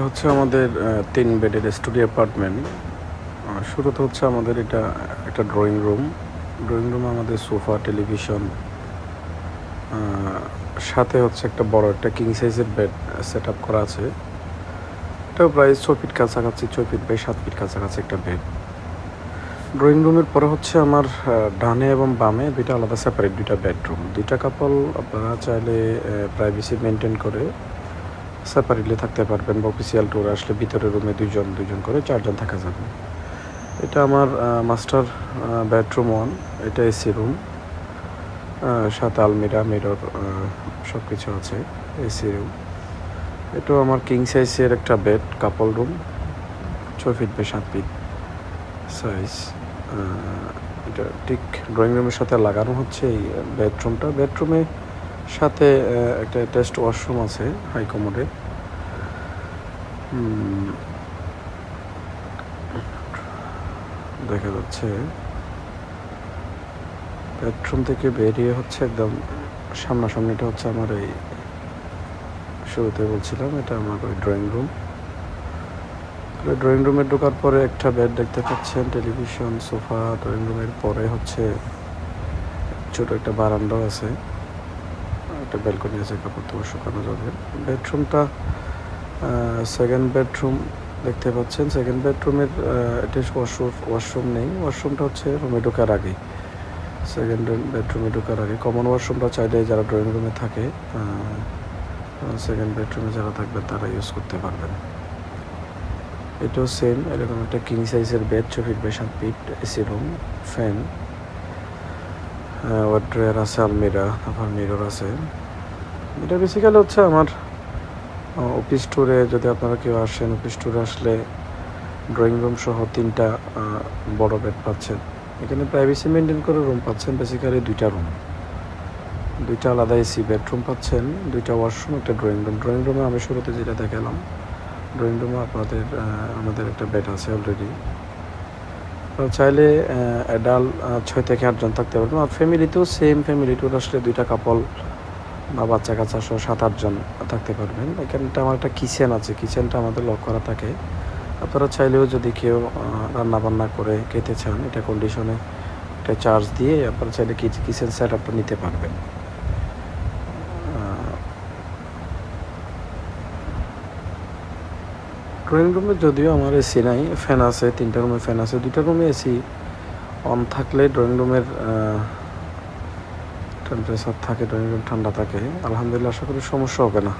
হচ্ছে আমাদের 3 বেডের স্টুডিও অ্যাপার্টমেন্ট। শুরুতে হচ্ছে আমাদের এটা একটা ড্রয়িং রুমে আমাদের সোফা, টেলিভিশন, সাথে হচ্ছে একটা বড় একটা কিং সাইজের বেড সেট আপ করা আছে। এটাও প্রায় 6 ফিট কাছাকাছি, 6 ফিট বাই 7 ফিট কাছাকাছি একটা বেড। ড্রয়িং রুমের পরে হচ্ছে আমার ডানে এবং বামে দুইটা আলাদা সেপারেট দুইটা বেডরুম। দুইটা কাপল আপনারা চাইলে প্রাইভেসি মেনটেন করে সেপারেটলি থাকতে পারবেন, বা অফিসিয়াল ট্যুর আসলে ভিতরের রুমে দুজন করে 4 জন থাকা যাবে। এটা আমার মাস্টার বেডরুম 1। এটা এসি রুম, সাথে আলমিরা, মিরর, সব কিছু আছে। AC room. এটাও আমার কিং সাইজের একটা bed, couple room, 6 feet by 7 feet size. এটা ঠিক ড্রয়িং রুমের সাথে লাগানো হচ্ছে এই বেডরুমটা। বেডরুমে সাথে একটা অ্যাটাচড ওয়াশরুম আছে হাই কমোডে। দেখা যাচ্ছে বেডরুম থেকে বেরিয়ে হচ্ছে একদম সামনাসামনিটা হচ্ছে আমার এই শুরুতে বলছিলাম, এটা আমার ওই ড্রয়িং রুম। ড্রয়িং রুমে ঢোকার পরে একটা বেড দেখতে পাচ্ছেন, টেলিভিশন, সোফা। ড্রয়িং রুমের পরে হচ্ছে ছোট একটা বারান্দাও আছে, একটা ব্যালকনি আছে, কাপড় তো শুকানো যাবে। বেডরুমটা সেকেন্ড বেডরুম দেখতে পাচ্ছেন। সেকেন্ড বেডরুমের এটা ওয়াশরুম নেই। ওয়াশরুমটা হচ্ছে রুমে ঢোকার আগে, সেকেন্ড বেডরুমে ঢোকার আগে। কমন ওয়াশরুমটা চাইলে যারা ড্রয়িং রুমে থাকে, সেকেন্ড বেডরুমে যারা থাকবেন তারা ইউজ করতে পারবেন। এটাও সেম, এরকম একটা কিং সাইজের bed, 6 feet by 7 feet, AC room, fan, wardrobe আছে, আলমিরা, তারপর মিরর আছে। এটা বেসিক্যালি হচ্ছে আমার অফিস ট্যুরে, যদি আপনারা কেউ আসেন, অফিস ট্যুরে আসলে ড্রয়িং রুম সহ 3টা বড় বেড পাচ্ছেন। এখানে প্রাইভেসি মেনটেন করে রুম পাচ্ছেন। বেসিক্যালি 2টা রুম, 2টা আলাদা এসি বেডরুম পাচ্ছেন, 2টা ওয়াশরুম, একটা ড্রয়িং রুম। ড্রয়িং রুমে আমি শুরুতে যেটা দেখালাম, ড্রয়িং রুমে আমাদের একটা বেড আছে অলরেডি। তো চাইলে অ্যাডাল্ট 6 থেকে 8 জন থাকতে পারবেন। আর ফ্যামিলিতেও সেম, ফ্যামিলি ট্যুর আসলে 2টা কাপল বা বাচ্চা কাচ্চা সহ 7-8 জন থাকতে পারবেন। এখানটা আমার একটা কিচেন আছে, কিচেনটা আমাদের লক করা থাকে। আপনারা চাইলেও যদি কেউ রান্নাবান্না করে খেতে চান, এটা কন্ডিশনে একটা চার্জ দিয়ে আপনারা চাইলে কিচেন সেট আপটা নিতে পারবেন। ড্রয়িং রুমে যদিও আমার এসি নাই, ফ্যান আছে, 3টা রুমে ফ্যান আছে। 2টা রুমে এসি অন থাকলে ড্রয়িং রুমের টেম্পারেচার থাকে, ড্রয়িং রুম ঠান্ডা থাকে। আলহামদুলিল্লাহ, আশা করি সমস্যা হবে না।